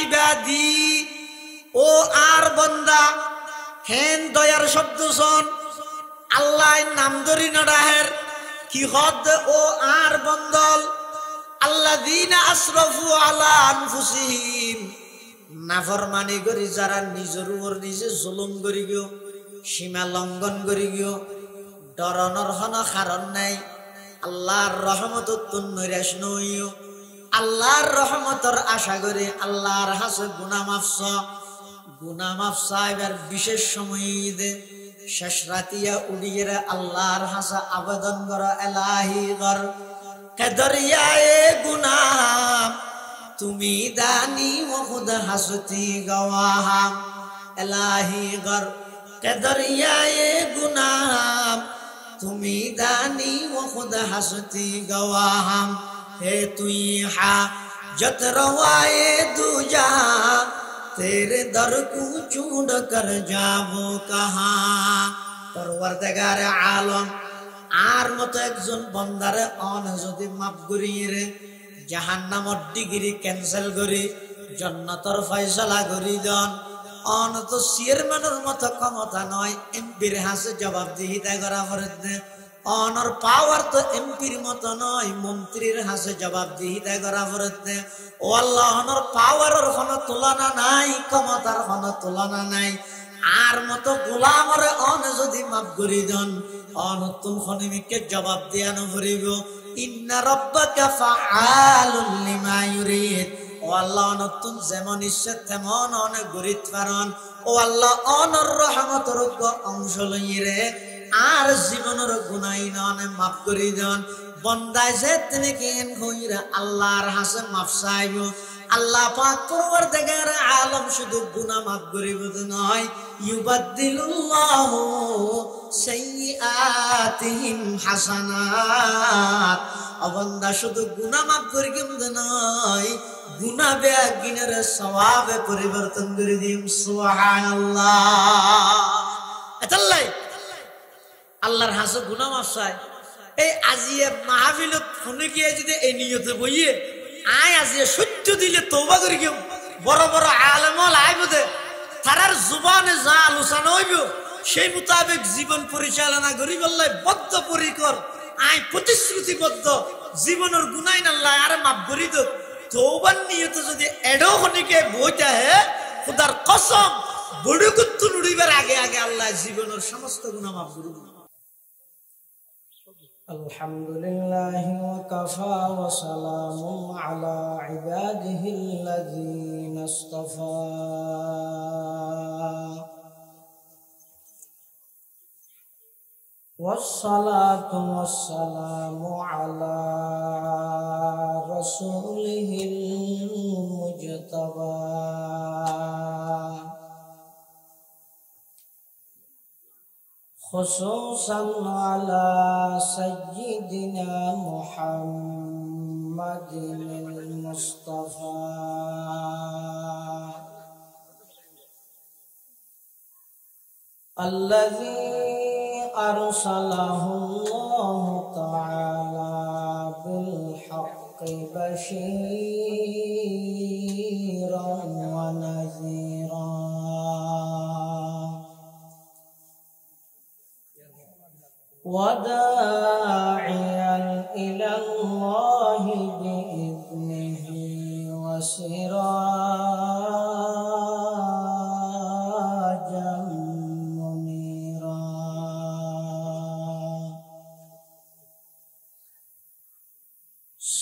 ইবাদি, ও আর বন্দা হেন দয়ার শব্দ শোন। আল্লাহ নাম ধরি নড়াহের কি হদ ও আর বন্দল আল্লাযীনা আসরাফু আলা আনফুসিহিম, নাফরমানি করি যারা নিজের উপর নিজে জুলুম করি গিয়ে, সীমা লঙ্ঘন করি গিয়ে, ডরানোর হন কারণ নাই। আল্লাহর রহমত নৈরাশ নইও, আল্লাহর রহমতর আশা করি আল্লাহর হাসে গুনা মাফসা এবার বিশেষ সময় দে শেষ রাতিয়া উড়িয়ে আল্লাহর হাসা আবেদন কর এলাহি কর কদরিয়ায়ে গুনাহ তুমি দানি ও খুদ হাসতি গওয়াহাম এলাহি কর কদরিয়ায়ে গুনাহ তুমি দানি ও খুদ হাসতি গওয়াহাম হে তুই হাজত রওয়ায়ে দু জাহাं तेरे दर को छोड़ कर जाबो कहां। परवरदिगार आलम আর মতো একজন বন্দারে অন যদি মাফ করিয়ে রে জাহান্নামর ডিগ্রি ক্যান্সেল করি জান্নাতের ফয়সালা করি দেন। অন তো চেয়ারম্যানের মতো ক্ষমতা নয়, এমপির হাসে জবাবদিহিতা করা করে দে। অনর পাওয়ার তো এমপির মতো নয়, মন্ত্রীর হাসে জবাবদিহিতা করা করে দে। ও আল্লাহ, অনর পাওয়ারের কোনো তুলনা নাই, ক্ষমতার কোনো তুলনা নাই। আর মতো গোলামরে অন যদি মাফ করি দেন, অনতুন খনিমিকে জবাব দিয়ানো করিব। ইন্না রাব্বাকা ফাআলুন লিমা ইউরিদ। ও আল্লাহ, অনতুন যেমন ইচ্ছা তেমন অনেক গরিত পারন। ও আল্লাহ, অনর রহমতের অংশ লইরে আর জীবনের গুনাই ননে মাফ করি দেন। বন্দায় যে তিনি কেন কইরা আল্লাহর হাসে মাফ চাইব। আল্লাহ পাক পরওয়ারদিগার আলম শুধু গুনাহ মাফ করিব নয়, ইউবাদদিলুল্লাহু সাইয়্যাতিহিম হাসানাত। অবন্দা শুধু গুনাহ মাফ করিব নয়, গুনাহ বেগিনের সওয়াবে পরিবর্তন করে দিম। সুবহানাল্লাহ। এতাল্লাই আল্লাহর হাসে গুনাহ মাফ চাই। এই আজিয়ে মাহফিলত ফোনে গিয়ে যদি এই নিয়তে বইয়ে আয় আজিয়ে সত্য দিলে তওবা করি কেউ বড় বড় আলেমল আইবদে তারার জুবানে যা আলোচনা হইব সেই মোতাবেক জীবন পরিচালনা করি বললে বদ্ধ পরিকর আয় প্রতিশ্রুতিবদ্ধ জীবনের গুনাহ আল্লাহ আর মাফ করি দো। তওবার নিয়তে যদি এডো খনিকে বইতে হে খোদার কসম বড় কুত্তু নুড়িবার আগে আগে আল্লাহ জীবনের সমস্ত গুনাহ মাফ করে দিবেন। আলহামদুলিল্লাহি ওয়া কাফা ওয়া সালামুন আলা ইবাদিহিল্লাযীনা ইসতাফা। والصلاة والسلام على رسوله المجتبى خصوصا على سيدنا محمد المصطفى الذي أرسله الله تعالى بالحق بشيرا ونذيرا وداعيا إلى الله بإذنه وسراجا منيرا.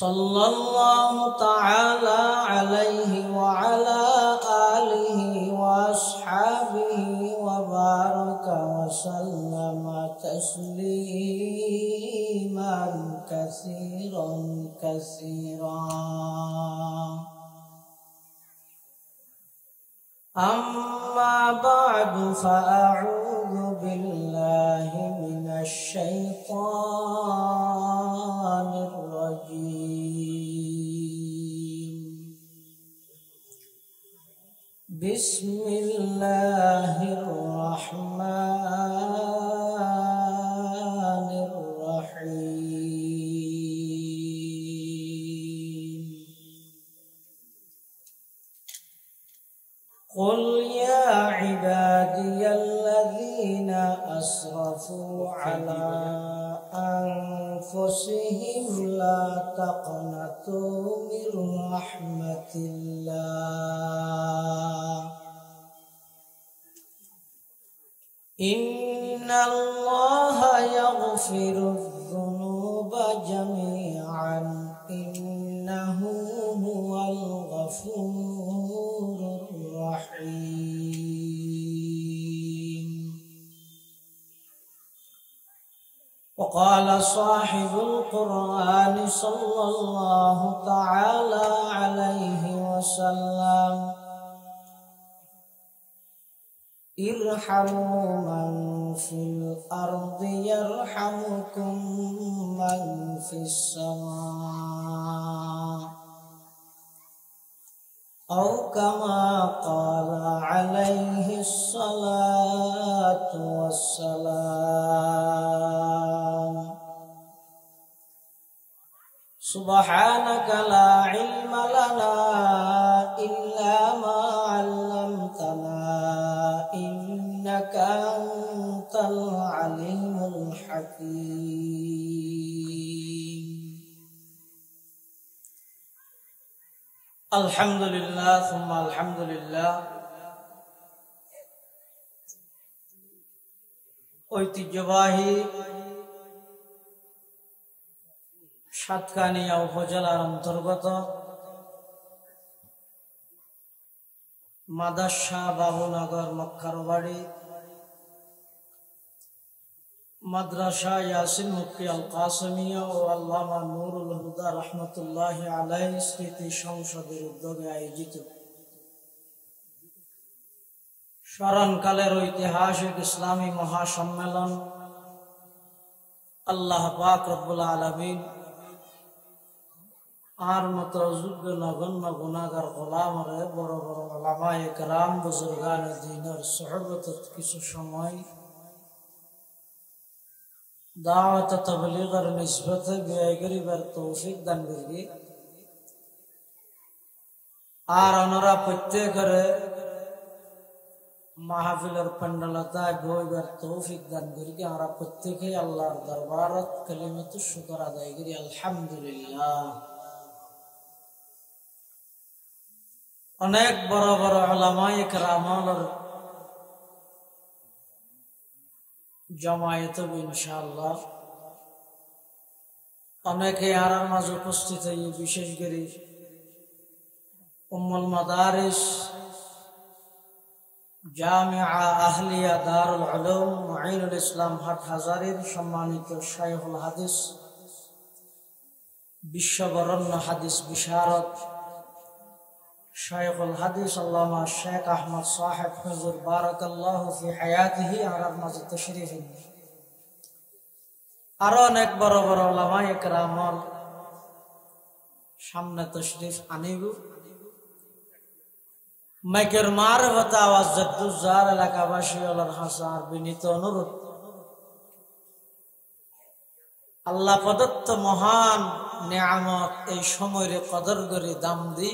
صلى الله تعالى عليه وعلى آله وأصحابه وبارك وسلم تسليما كثيرا كثيرا. أما بعد فأعوذ بالله من الشيطان الرجيم. بسم الله الرحمن الرحيم. قل يا عبادي الذين أسرفوا على أنفسهم لا تقنطوا من رحمة الله إن الله يغفر الذنوب جميعا إنه هو الغفور الرحيم. وقال صاحب القرآن صلى الله تعالى عليه وسلم ارحموا من في الأرض يرحمكم من في السماء أو كما قال عليه الصلاة والسلام. سبحانك لا علم لنا إلا ما علمتنا إنك أنت العليم الحكيم. الحمد لله ثم الحمد لله. ঐতিহ্যবাহী সাতকানিয়া উপজেলার অন্তর্গত মাদাসা বাবুনগর মক্কারবাড়ি মাদ্রাসা ইয়াসিন মুফতি আল কাসেমিয়া ও আল্লামা নুরুল হুদা রহমতুল্লাহি আলাইহি স্মৃতি সংসদের উদ্যোগে আয়োজিত স্মরণকালের ঐতিহাসিক ইসলামী মহাসম্মেলন আল্লাহ পাক রব্বুল আলামিন আর মত যোগ্য নগণ্য গুনাহগার গোলামরে বড় বড় উলামায়ে কেরাম বুজুর্গানে দ্বীনের সুহবতত কিছু সময় দাওয়াত তাবলীগের নিসবতে ব্যয় করিবার তৌফিক দান করি। আর ওনারা প্রত্যেকের মাহফিলের প্যান্ডেলতায় বইবার তৌফিক দান করি। আমরা প্রত্যেকেই আল্লাহর দরবারত কালিমাতু শুকর আদায় করি আলহামদুলিল্লাহ। অনেক বড় বড় উলামায়ে কেরামের জমায়েত ইনশাআল্লাহ অনেকে আর মাঝে উপস্থিত হয়ে বিশেষ করে উম্মুল মাদারিস জামিআ আহলিয়া দারুল উলুম মুঈনুল ইসলাম হাটহাজারীর সম্মানিত শাইখুল হাদিস বিশ্ববরণ্য হাদিস বিশারদ শাইখুল হাদিস আল্লামা শেখ আহমদ সাহেব হুজুর বারাকাল্লাহু ফি হায়াতিহি আর মাঝে তাশরীফ আরো অনেক বড় বড় উলামায়ে কেরাম সামনে তাশরীফ আনিব। মাইকের মারফত আওয়াজ জদ্দুজার এলাকাবাসী ওলার হাসার বিনীত অনুরোধ, আল্লাহ প্রদত্ত মহান নিয়ামত এই সময়ের কদর করে দাম দি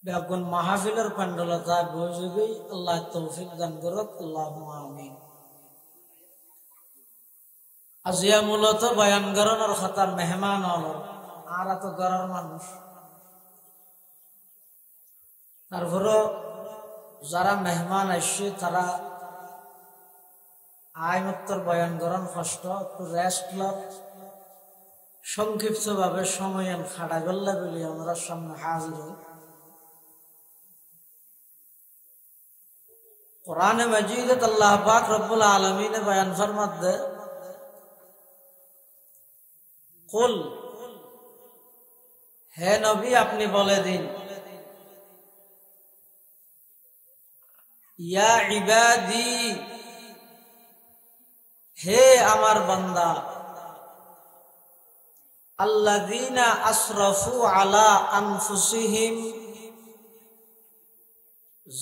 বেগুন মাহফিলের প্যান্ডেলতা বইযোগে আল্লাহ তৌফিক দান করুক আল্লাহুম্মা আমিন। আজিয়া মূলত বয়ান করানোর খাতার মেহমান হল আর তো গড়ার মানুষ, তারপরও যারা মেহমান আসছে তারা আইমত্তর বয়ান করান কষ্ট একটু রেস্ট লক সংক্ষিপ্ত ভাবে সময় খাড়া গল্লা বলি আমরা সামনে হাজির হই। কোরআনে মাজিদে আল্লাহ পাক রব্বুল আলামিন বয়ান ফরমাতে কুল, হে নবী আপনি বলে দিন, ইয়া ইবাদি, হে আমার বান্দা, আল্লাযীনা আসরাফু আলা আনফুসিহিম,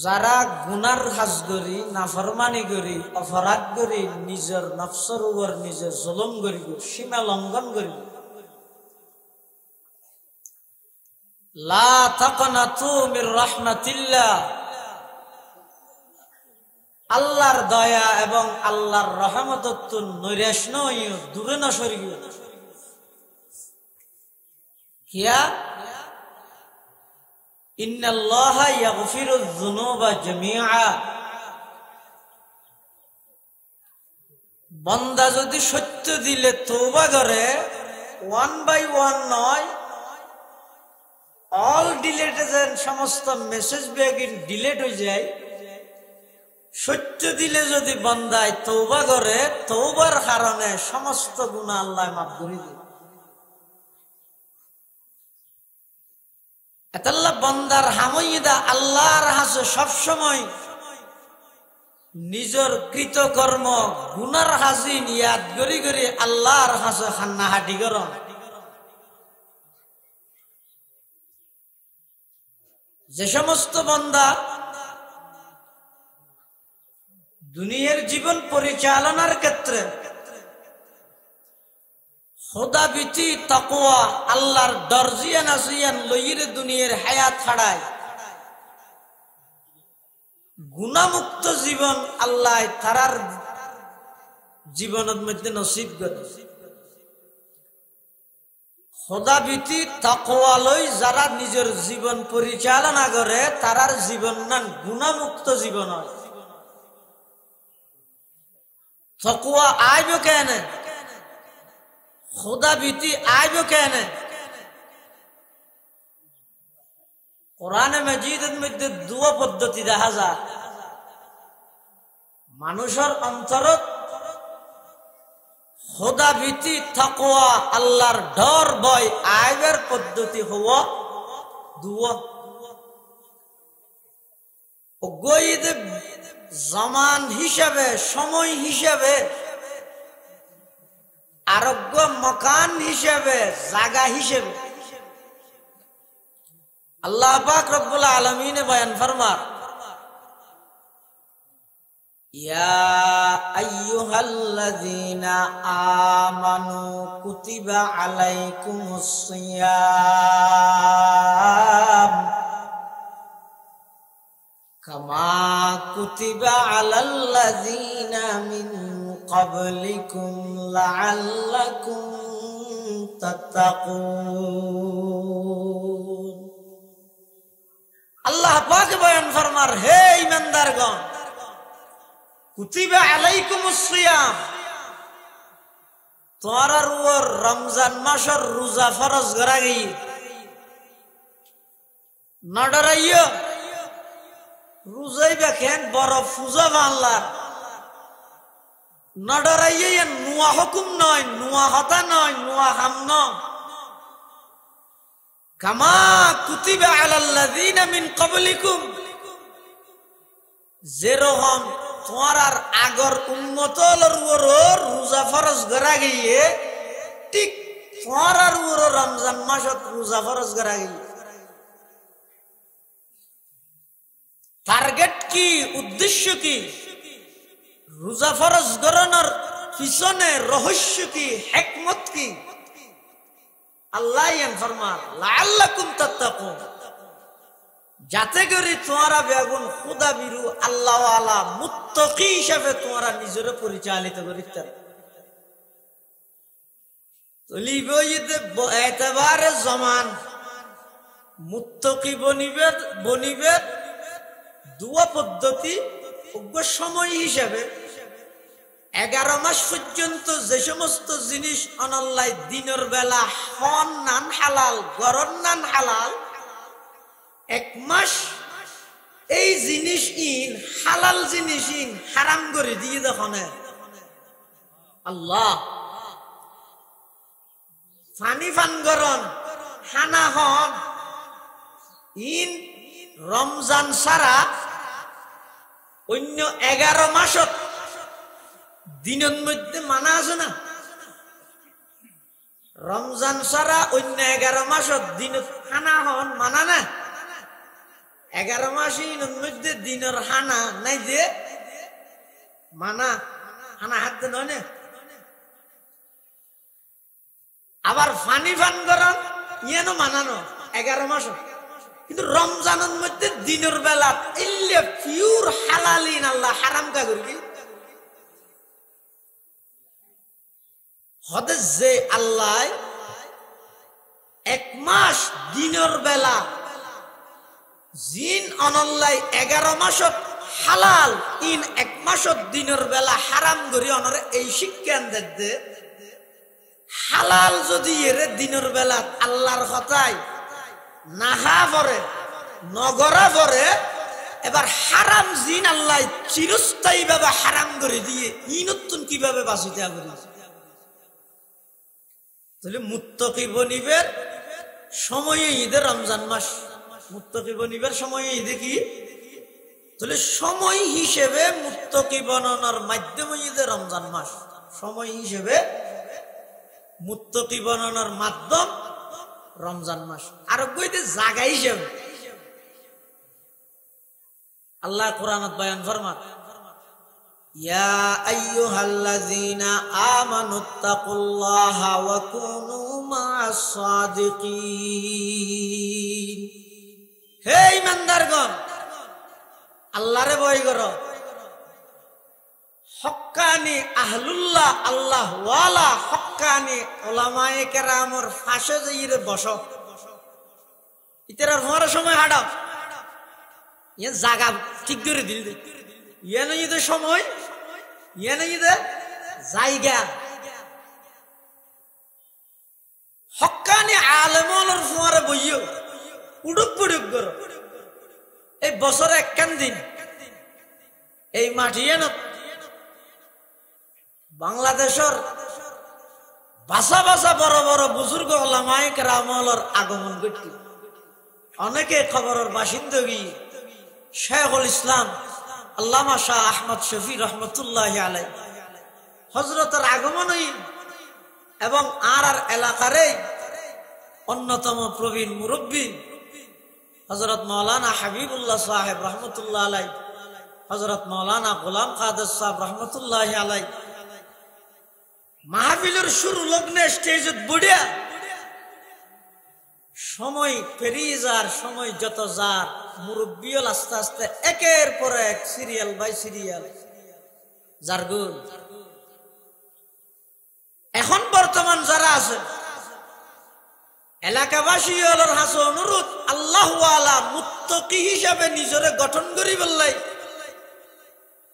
যারা গুনার কাজ করি নাফরমানি করি অপরাধ করি নিজের নফসের উপর নিজে জুলুম করি সীমা লঙ্ঘন করি লা তাকনাতু মির রাহমাতিল্লাহ, আল্লাহর দয়া এবং আল্লাহর রহমত নৈরাশ নইও, দূরে না সরিও। কিয়া ইন্নাল্লাহা ইয়াগফিরুয যুনুবা জামিআ, বান্দা যদি সত্য দিলে তওবা করে, 1 by 1 নয়, অল ডিলেটেড, সমস্ত মেসেজ বেগিন ডিলেট হয়ে যায়। সত্য দিলে যদি বান্দায় তওবা করে, তওবার কারণে সমস্ত গুনাহ আল্লাহ মাফ করে দেয়। এতাল্লাহ বান্দার হামইদা আল্লাহর হাসে সবসময় নিজের কৃতকর্ম গুনার হাজিন ইয়াদ করি করি আল্লাহর হাসে খান্নাহাটি করন। যে সমস্ত বান্দা দুনিয়ার জীবন পরিচালনার ক্ষেত্রে খোদা ভীতি তাকওয়া আল্লাহর দরজিয়ান আসিয়ান লইরে দুনিয়ার হায়াত ছাড়ায়, গুনামুক্ত জীবন আল্লাহ তারার জীবনের মধ্যে নসিব করে। খোদা ভীতি তাকওয়া লই যারা নিজের জীবন পরিচালনা করে, তারার জীবন নাম গুনামুক্ত জীবন হয়। তাকওয়া আইব কেন, খোদা ভীতি আইব কেন? কোরআনে মাজিদের মধ্যে দুয়া পদ্ধতি দেখা যায়। মানুষের অন্তরত খোদা ভীতি তাকওয়া আল্লাহর ডর ভয় আইবের পদ্ধতি হওয়া দুয়া। জামান হিসাবে, সময় হিসাবে, আরোগ্য মকান হিসাবে, জায়গা হিসাবে আল্লাহ পাক রব্বুল আলামিনে বয়ান ফরমার, ইয়া আইয়ুহাল্লাযীনা আমানু কুতিবা আলাইকুমুস সিয়াম কামা কুতিবা আলাল্লাযীনা মিন ক্বাবলিকুম লাআল্লাকুম তাত্তাকুন। আল্লাহ পাক বয়ান ফরমার, হে ঈমানদারগণ, কুতিবা আলাইকুমুস সিয়াম, তোমার উপর রমজান মাসের রোজা ফরজ করা গই। না ডরাইও, রোজাই দেখেন বড় পূজা বাংলার। না ডরাইয়ে নুয়া হুকুম নয়, নুয়া হতা নয়, নুয়া হাম নয়। কামা কুতিবা আলাল্লাযীনা মিন ক্বাবলিকুম, যেরকম তোমার আর আগর উম্মতের উপর রোজা ফরজ করা গিয়ে, ঠিক তোমার আর উপর রমজান মাসত রোজা ফরজ করা গিয়ে। টার্গেট কি, উদ্দেশ্য কি? রোজা ফরজ করানোর পিছনে রহস্য কি, হিকমত কি? আল্লাহ ফরমান লাআল্লাকুম তাত্তাকুন, যাতে করে তোমরা বেগুন খুদা বিরু আল্লাহওয়ালা মুত্তাকি হিসেবে তোমরা নিজের পরিচালিত করিতে। এতবারে জমান মুত্তাকি বনিবে দুয়া পদ্ধতি সময় হিসাবে 11 মাস পর্যন্ত যে সমস্ত জিনিস অনল্লাই দিনের বেলা হন নান হালাল, গরম নান হালাল, 1 মাস এই জিনিস ইন হালাল জিনিস ইন হারাম করে দিয়ে দেখুন আল্লাহ। ফানি ফান গরম হানা হন ইন রমজান সারা অন্য 11 মাসত দিনের মধ্যে মানা আছে না? রমজান সারা অন্য 11 মাসত দিন হানা হন মানা না? 11 মাসের মধ্যে দিনের হানা নাই যে মানা, হানা হাতে নয় না। আবার ফানি ফান গরম ইয়েনো মানানো 11 মাস, কিন্তু রমজানের মধ্যে দিনের বেলা ইল্লে পিওর হালালিন আল্লাহ হারাম কা করবি হদে যে আল্লাহ 1 মাস দিনের বেলা জিন অনল্লাই 11 মাসত হালাল ইন 1 মাসত দিনের বেলা হারাম করি অনরে এই শিক্ষান দেখতে হালাল যদি এর দিনের বেলা আল্লাহর কথায় নাহা পরে নগরা পরে এবার হারাম জিন আল্লাহ চিরস্থায়ী ভাবে হারাম করে দিয়ে ইনতুন কিভাবে বাঁচিতে হবে তাহলে মুত্তাকি বনিবের সময়ে ঈদের রমজান মাস মুত্তাকি বনিবের সময়ে ঈদে কি তাহলে সময় হিসেবে মুত্তাকি বনানোর মাধ্যমে ঈদের রমজান মাস সময় হিসেবে মুত্তাকি বনানোর মাধ্যম রমজান মাস আর কইতে জায়গা হিসেবে আল্লাহ কোরআনত বয়ান ফরমান ইয়া আইয়ুহাল্লাযীনা আমানুত্তাকুল্লাহা ওয়া কুনু মা'আস সাদিকিন হে ঈমানদারগণ আল্লাহরে ভয় করো হক্কানি আহলুল্লাহ আল্লাহ ওয়ালা হক্কানি উলামায়ে কেরামর ফাঁসে যাইরে বসো ইতার হওয়ার সময় হাঁটাও ইয়ে জায়গা ঠিক করে দিল ইয়ে নাই ঈদের সময় ইয়ে নাই ঈদের জায়গা হক্কানি আলেমর ফুয়ারে বইও উড়ুক পুড়ুক করো এই বছরে একখান দিন এই মাটিয়ে না বাংলাদেশের বাসা বাসা বড় বড় বুজুর্গ ওলামায়ে কেরামর আগমন ঘটল অনেকে খবরের বাসিন্দা গিয়ে শেখুল ইসলাম আল্লামা শাহ আহমদ শফি রহমতুল্লাহ আলাই হযরতের আগমন এবং আর এলাকারে অন্যতম প্রবীণ মুরব্বী হযরত মাওলানা হাবিবুল্লাহ সাহেব রহমতুল্লাহ আলাই হযরত মাওলানা গোলাম কাদের সাহেব রহমতুল্লাহ আলাই মাহফিলের শুরু লগ্নে স্টেজে বুড়িয়া সময় পেরিয়ে যার সময় যত যার মুরব্বিয়ল আস্তে আস্তে একের পর এক সিরিয়াল বাই সিরিয়াল জারগুল এখন বর্তমান যারা আছে এলাকাবাসী হলোর হাসে অনুরোধ আল্লাহ ওয়ালা মুত্তাকি হিসাবে নিজরে গঠন করি বললাই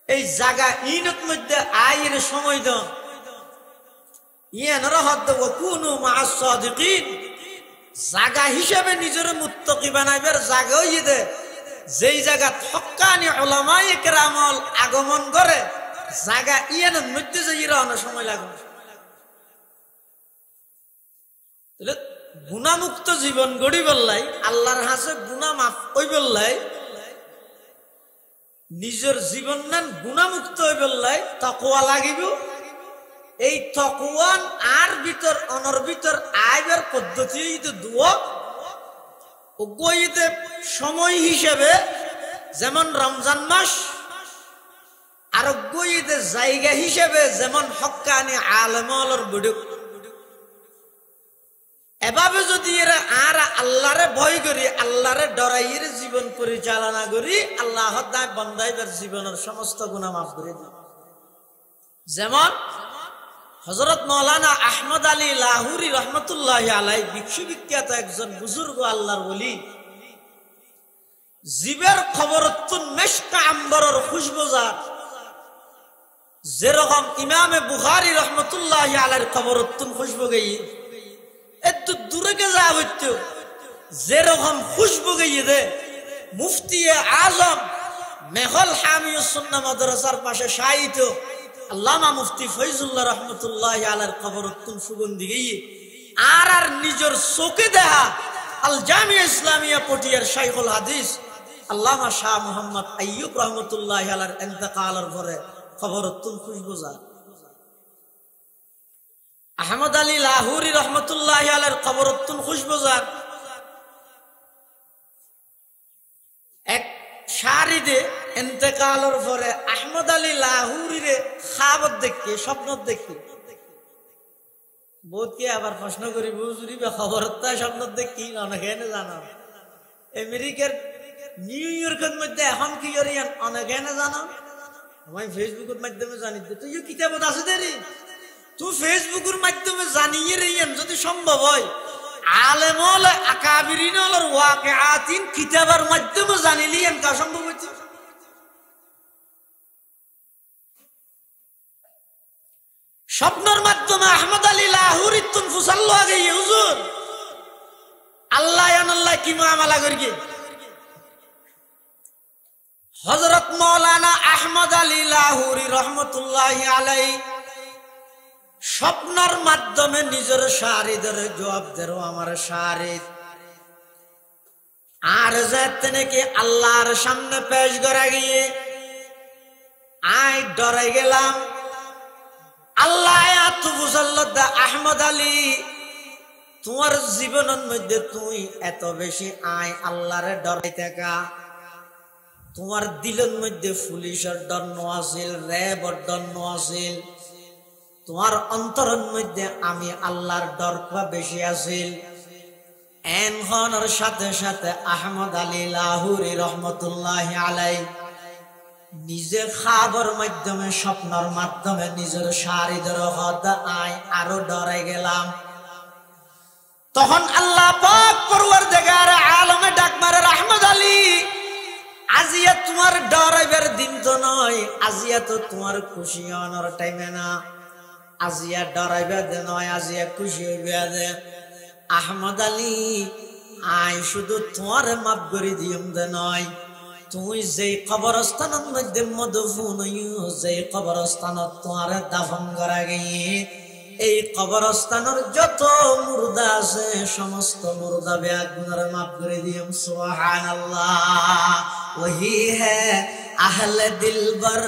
এই জায়গা ইনত মধ্যে আয়ের সময় দাও ইয়ানরা হদ ওয়া কুনু মা'আস সাদিকিন জায়গা হিসেবে নিজের মুত্তাকি বানাইবার জায়গা হইয়ে যেই জায়গা হক্কানি উলামায়ে কেরামল আগমন করে জায়গা ইয়ানের মধ্যে যাইরা অনেক সময় লাগে তাহলে গুনাহমুক্ত জীবন গড়ি বললাই আল্লাহর হাসে গুনাহ মাফ হই বললাই নিজের জীবন নেন গুনাহমুক্ত হই বললাই তাকওয়া লাগিব এই তাকওয়ান আর ভিতর অনর ভিতর আইবার পদ্ধতি তো দুয়া ওগইতে সময় হিসেবে যেমন রমজান মাস আর ওগইতে জায়গা হিসেবে যেমন হক্কানি আলেমর বুড়ুক এভাবে যদি এরা আর আল্লাহরে ভয় করি আল্লাহরে ডরাইয়ের জীবন পরিচালনা করি আল্লাহ দায় বন্দাইবার জীবনের সমস্ত গুনাহ মাফ করে দেন যেমন হযরত মাওলানা আহমদ আলী লাহুরি রহমতুল্লাহ আলাই বিশ্ববিখ্যাত একজন বুজুর্গ আল্লাহর ওলি জীবের খবরতুন মেশকা আম্বরের খুশবুজার যেরকম ইমামে বুখারী রহমতুল্লাহ আলাইহির খবরতুন খুশবু গই এত দূরে কে যাওয়াত যেরকম খুশবু গই দে মুফতি আজম মেহল হামিউস সুন্নাহ মাদ্রাসার পাশে শায়িত আল্লামা মুফতি ফয়জুল্লাহ রহমতুল্লাহ আলাইহির কবরতুন সুগন্ধি গিয়ে আর নিজের চোখে দেখা আল জামিয়া ইসলামিয়া পটিয়ার শাইখুল হাদিস আল্লামা শাহ মুহাম্মদ আইয়ুব রহমতুল্লাহ আলাইহির ইন্তেকালের পরে কবরতুন খুশবুজা আহমদ আলী লাহুরি রহমতুল্লাহ আলাইহির কবরতুন খুশবুজা এক শারিদে ইন্তেকালের পরে আহমদ আলী লাহুরিরে খাবত দেখে স্বপ্ন দেখে বহুতকে আবার প্রশ্ন করি বুঝুরি বা খবর স্বপ্ন দেখি অনেকে জানো আমেরিকার নিউ ইয়র্কের মধ্যে এখন কি করি অনেকে জানো আমি ফেসবুকের মাধ্যমে জানি তুই কিতাবত আছে দেরি তুই ফেসবুকের মাধ্যমে জানিয়ে রেন যদি সম্ভব হয় আলেমল আকাবিরিনলের ওয়াকিআতিন কিতাবের মাধ্যমে জানিলিয়েন কা সম্ভব হচ্ছে স্বপ্নের মাধ্যমে আহমদ আলী লাহুরি তুন ফুসাল্লো আগে হুজুর আল্লাহ আল্লাহ কি মুআমালা করি হযরত মাওলানা আহমদ আলী লাহুরি রহমতুল্লাহি আলাইহি স্বপ্নের মাধ্যমে নিজের শারিদের জবাব দেরো আমার শারিদ আর যাতে নাকি আল্লাহর সামনে পেশ করা গিয়ে আই ডরে গেলাম আল্লাহ আহমদ আলী তোমার জীবনের মধ্যে তুই এত বেশি আয় আল্লাহরে ডরাই থাকা তোমার দিলের মধ্যে পুলিশের দণ্ড আছিল র্যাবের দণ্ড আছিল তোমার অন্তরের মধ্যে আমি আল্লাহর ডর বেশি আছিল এনহনের সাথে সাথে আহমদ আলী লাহুরি রহমতুল্লাহি আলাইহি নিজে খাবার মাধ্যমে স্বপ্নের মাধ্যমে নিজের শারীরের হদ আয় আরো ডরে গেলাম তখন আল্লাহ পাক পরওয়ারদিগার আলমে ডাক মারে আহমদ আলী আজিয়া তোমার ডরাইবার দিন তো নয় আজিয়া তো তোমার খুশি হওয়ার টাইমে না আজিয়া ডরাইবা দে নয় আজিয়া খুশি হইবা দে আহমদ আলী আয় শুধু তোমার মাফ করে দিম দে নয় তুই যে কবরস্থানের মধ্যে মদফুন যে কবরস্থানত তোমার দাফন করা গিয়ে এই কবরস্থানের যত মুর্দা আছে সমস্ত মুর্দা বেগুনার মাফ করে দিম সুবহানাল্লাহ ওহি হ্যায় আহলে দিলবর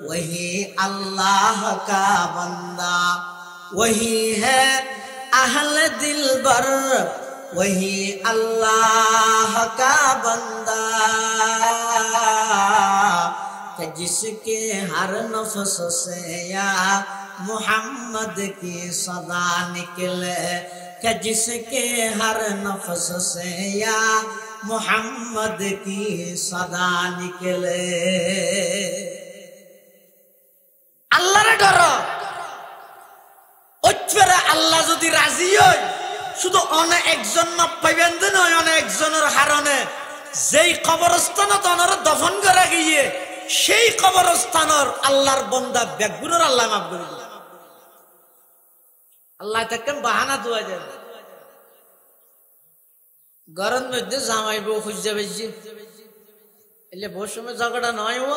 वही अल्लाह का बंदा वही है अहल दिलबर वही अल्लाह का बंदा कि जिसके हर नफ्स से या मोहम्मद की सदा निकले कि जिसके हर नफ्स से या मोहम्मद की सदा निकले আল্লাহরে ডরো ওচ্ছরে আল্লাহ যদি রাজি হয় শুধু অনেক একজন না পাইবেন নয় অনেক একজনের হারণে যেই কবরস্থানত অনরে দফন করা গিয়ে সেই কবরস্থানের আল্লাহর বান্দা বেগুনের আল্লাহ মাফ করে দিবে আল্লাহ তাকে বাহানা দেওয়া যায় গরম মধ্যে জামাই বউ খুঁজে বেশি এলে বহু সময় ঝগড়া নয় ও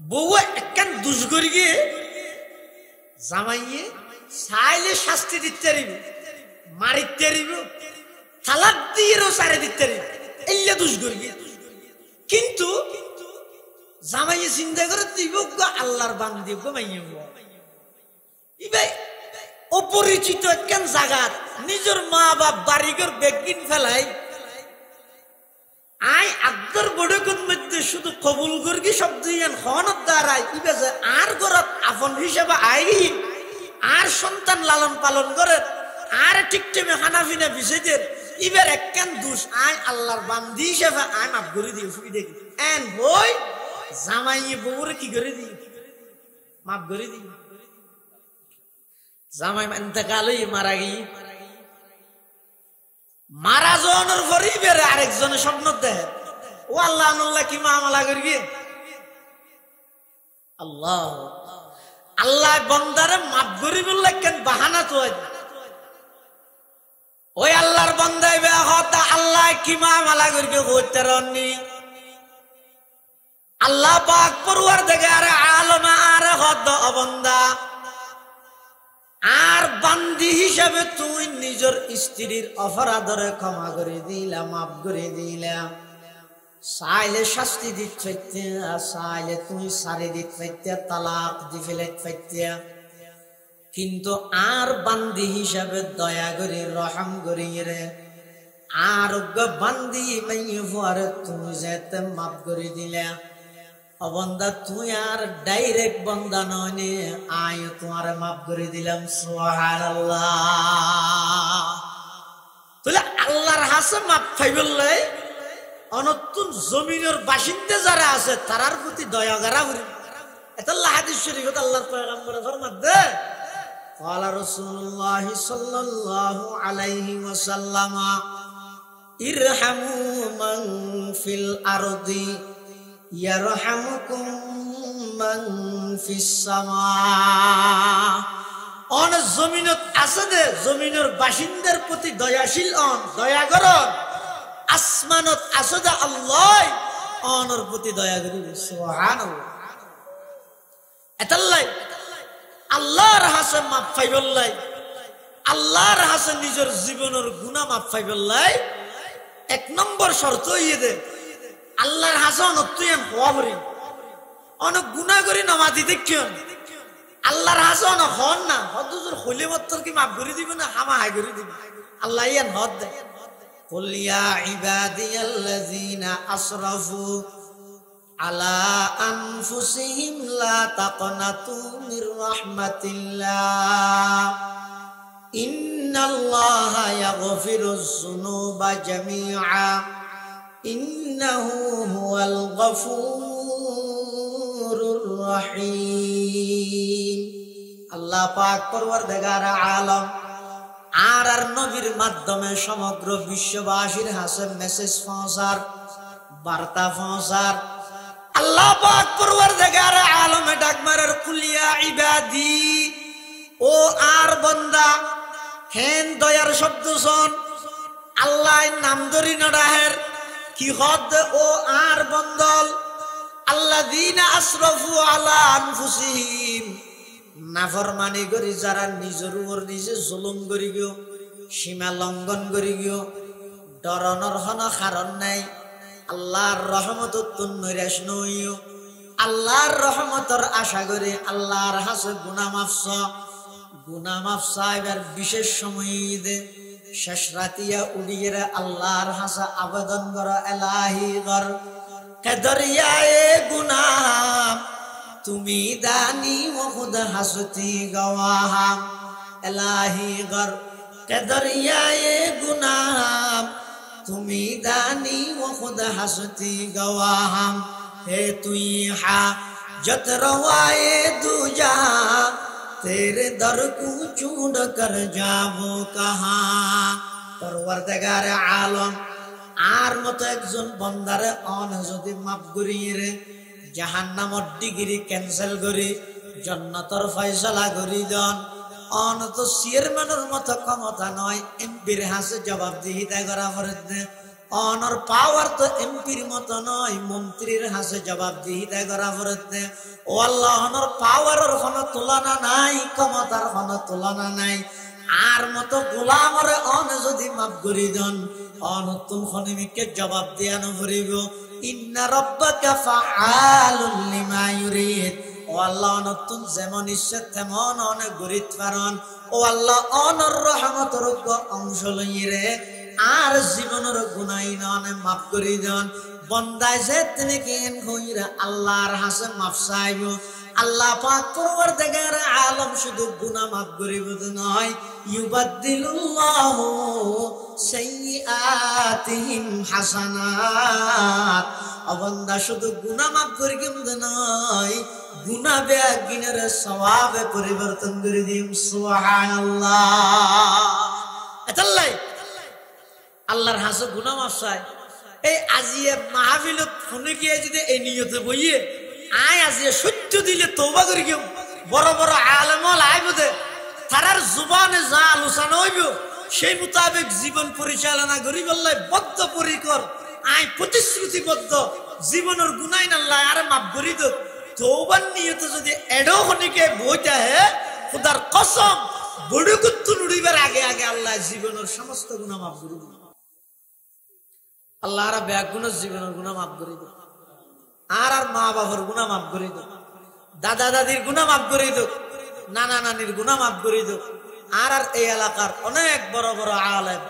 বউ একখান দুষ করি গিয়ে জামাইয়ে চাইলে শাস্তি দিতে পারিব মারিতে পারিব তালাক দিয়েও সারে দিতে পারিব এলে দুষ করি গিয়ে কিন্তু জামাইয়ে চিন্তা করে দিব আল্লাহর বান্দি মাইয়ে ইবে অপরিচিত একখান জায়গার নিজের মা বাপ বাড়িঘর বেগিন ফেলাই আয় আব্দর বড়কন মধ্যে শুধু কবুল করগি শব্দ ইয়ান হনত দ্বারাই ইবেছে আর গরত আপন হিসেবে আই আর সন্তান লালন পালন করে আর ঠিক টাইমে হানাফিনা বিছেদের ইবের একখান দুষ আয় আল্লাহর বান্দি হিসেবে আয় মাফ করে দিই সুবিধা কি এন বই জামাইয়ে বউরে কি করে দিই মাফ করে দিই জামাই ইন্তেকালই মারা গিয়ে মারা যাওয়ার পরই বেড়ে আরেকজনে স্বপ্ন দেয় ও আল্লাহ আল্লাহ কি মামলা করবি আল্লাহ আল্লাহ বন্দারে মাফ করি বললে কেন বাহানা তো ওই আল্লাহর বন্দায় বেহতা আল্লাহ কি মামলা করবি হইতে রননি আল্লাহ পাক পরওয়ারদিগার আলমে আরে হদ অবন্দা আর বান্দি হিসাবে তুই নিজের স্ত্রীর অপরাধরে ক্ষমা করে দিলা মাফ করে দিলা চাইলে শাস্তি দিতে চাইলে তুই সারি দিতে তালাক দি ফেলে কিন্তু আর বান্দি হিসাবে দয়া করে রহম করি রে আর বান্দি মাইয়ে ফুয়ারে তুমি যেতে মাফ করে দিলা ও বন্দা তুই আর ডাইরেক্ট বন্দা নয়, আয় তোমার মাফ করে দিলাম। সুবহানাল্লাহ। তাহলে আল্লাহর হাসে মাফ পাই বললে অনতুন জমিনের বাসিন্দা যারা আছে তারার প্রতি দয়া করা করি। এটা হাদিস শরীফত আল্লাহর পয়গম্বর ফরমান দে قال رسول الله صلى الله عليه وسلم ارحموا من في الارض يرحمكم من في السماء। অন জমিনত আছে দে জমিনের বাসিন্দার প্রতি দয়াশীল অন দয়া করন, আসমানত আছে দে আল্লাহ অনর প্রতি দয়া করিব। সুবহানাল্লাহ। এতাল্লাই আল্লাহর হাসে মাফ পাইবল্লাই, আল্লাহর হাসে নিজের জীবনের গুনাহ মাফ পাইবল্লাই এক নম্বর শর্ত ইয়ে দে আল্লাহর হাসে অনতুয়ান হওয়া ভরি অনেক গুনাহ করি নামাজি দেখিও আল্লাহর হাসে অন হন না হদুজুর হইলে মাত্র কি মাফ করে দিব না হামা হাই করে দিব আল্লাহ ইয়ান হদ দে। কুল ইয়া ইবাদিয়াল্লাযিনা আসরাফু আলা আনফুসিহিম লা তাকনাতু মির রাহমাতিল্লাহ ইন্নাল্লাহা ইয়াগফিরুজ যুনুবা জামিআ ইন্নাহু হুয়াল গফুরুর রহিম। আল্লাহ পাক পরওয়ারদিগার আলম আর নবীর মাধ্যমে সমগ্র বিশ্ববাসীর হাসে মেসেজ পৌঁছার বার্তা পৌঁছার আল্লাহ পাক পরওয়ারদিগার আলমে ডাক মারার কুল ইয়া ইবাদি ও আর বান্দা হেন দয়ার শব্দ শোন আল্লাহ নাম ধরি না রাহের কি হদ ও আর বন্দল আল্লাযীনা আসরাফু আলা আনফুসিহিম নাফরমানি করি যারা নিজের উপর নিজে জুলুম করি গিয়ে সীমা লঙ্ঘন করি গিয়ে ডরানোর হন কারণ নাই আল্লাহর রহমত নৈরাশ নইও আল্লাহর রহমতর আশা করে আল্লাহর হাসে গুনাহ মাফ চাইবার বিশেষ সময় দে শেষ রাতিয়া উড়িয়ে আল্লাহর হাসা আবেদন কর এলাহি কর কদরিয়ায়ে গুনাহ তুমি দানি ও খুদ হাসতি গওয়াহা এলাহি কর কদরিয়ায়ে গুনাহ তুমি দানি ও খুদ হাসতি গওয়াহা হে তুই হাজত রওয়ায়ে দুজা तेरे दर को चूड़ कर जाबो कहाँ। পরওয়ারদিগার আলম আর মতো একজন বান্দারে অন যদি মাফ করিয়ে রে জাহান্নামর ডিগ্রি ক্যান্সেল করি জান্নাতের ফয়সালা করি দেন অন তো চেয়ারম্যানের মতো ক্ষমতা নয় এমপির হাসে জবাবদিহিতা করা করে দে অনর পাওয়ার তো এমপির মতো নয় মন্ত্রীর হাসে জবাবদিহিতা করা করে দে ও আল্লাহ অনর পাওয়ারের কোনো তুলনা নাই ক্ষমতার কোনো তুলনা নাই আর মতো গোলামরে অন যদি মাফ করি দেন অনতুন খনিমিকে জবাব দিয়ানো করিব ইন্না রাব্বাকা ফাআলুল লিমা ইউরিদ ও আল্লাহ অনতুন যেমন ইচ্ছে তেমন অনেক গরিত পারন ও আল্লাহ অনর রহমতের অংশ লইরে আর জীবনের গুনাহ ননে মাফ করি দেন বন্দায় যে তিনি কেন কইরা আল্লাহর হাসে মাফ চাইব আল্লাহ পাক পরওয়ারদিগার আলম শুধু গুনাহ মাফ করিব নয় ইউবাদদিলুল্লাহু সাইয়্যাতিহিম হাসানাত অবন্দা শুধু গুনাহ মাফ করিব নয় গুনাহ বেগিনের সওয়াবে পরিবর্তন করে দিম। সুবহানাল্লাহ। এতাল্লাই আল্লাহর হাসে গুনাহ মাফ চাই এই আজিয়ে মাহফিলত ফোনে গিয়ে যদি এই নিয়তে বইয়ে আয় আজিয়ে সত্য দিলে তওবা করি কেউ বড় বড় আলেমল আইব দে তারার জুবানে যা আলোচনা হইব সেই মোতাবেক জীবন পরিচালনা করি বললে বদ্ধ পরিকর আয় প্রতিশ্রুতিবদ্ধ জীবনের গুনাহ আল্লাহ আরে মাফ করি দো তওবার নিয়তে যদি এডো খনিকে বইতে হে খোদার কসম বড় কুত্তু নুড়িবার আগে আগে আল্লাহ জীবনের সমস্ত গুনাহ মাফ করে দিবেন আল্লাহ আর বেগুনের জীবনের গুনাহ মাফ করে দিবেন আর মা বাবার গুনাহ মাফ করে দিবেন দাদা দাদির গুনাহ মাফ করে দিবেন নানা নানির গুনাহ মাফ করে দিবেন আর এই এলাকার অনেক বড় বড় আলেম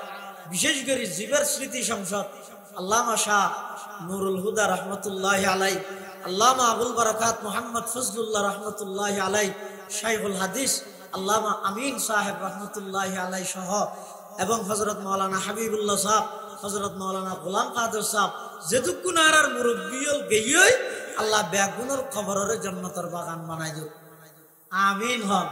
বিশেষ করে জীবের স্মৃতি সংসদ আল্লামা শাহ নুরুল হুদা রহমতুল্লাহি আলাইহি আল্লামা আবুল বারাকাত মোহাম্মদ ফজলুল্লাহ রহমতুল্লাহ আলাই শাইখুল হাদিস আল্লামা আমিন সাহেব রহমতুল্লাহ আলাই সহ এবং হজরত মৌলানা হাবিবুল্লাহ সাহেব, হজরত মৌলানা গোলাম কাদের সাহেব যেটুকুন আর মুরব্বীও গেই আল্লাহ বেগুনের খবরের জন্নতর বাগান বানাই দিও। আমিন হন।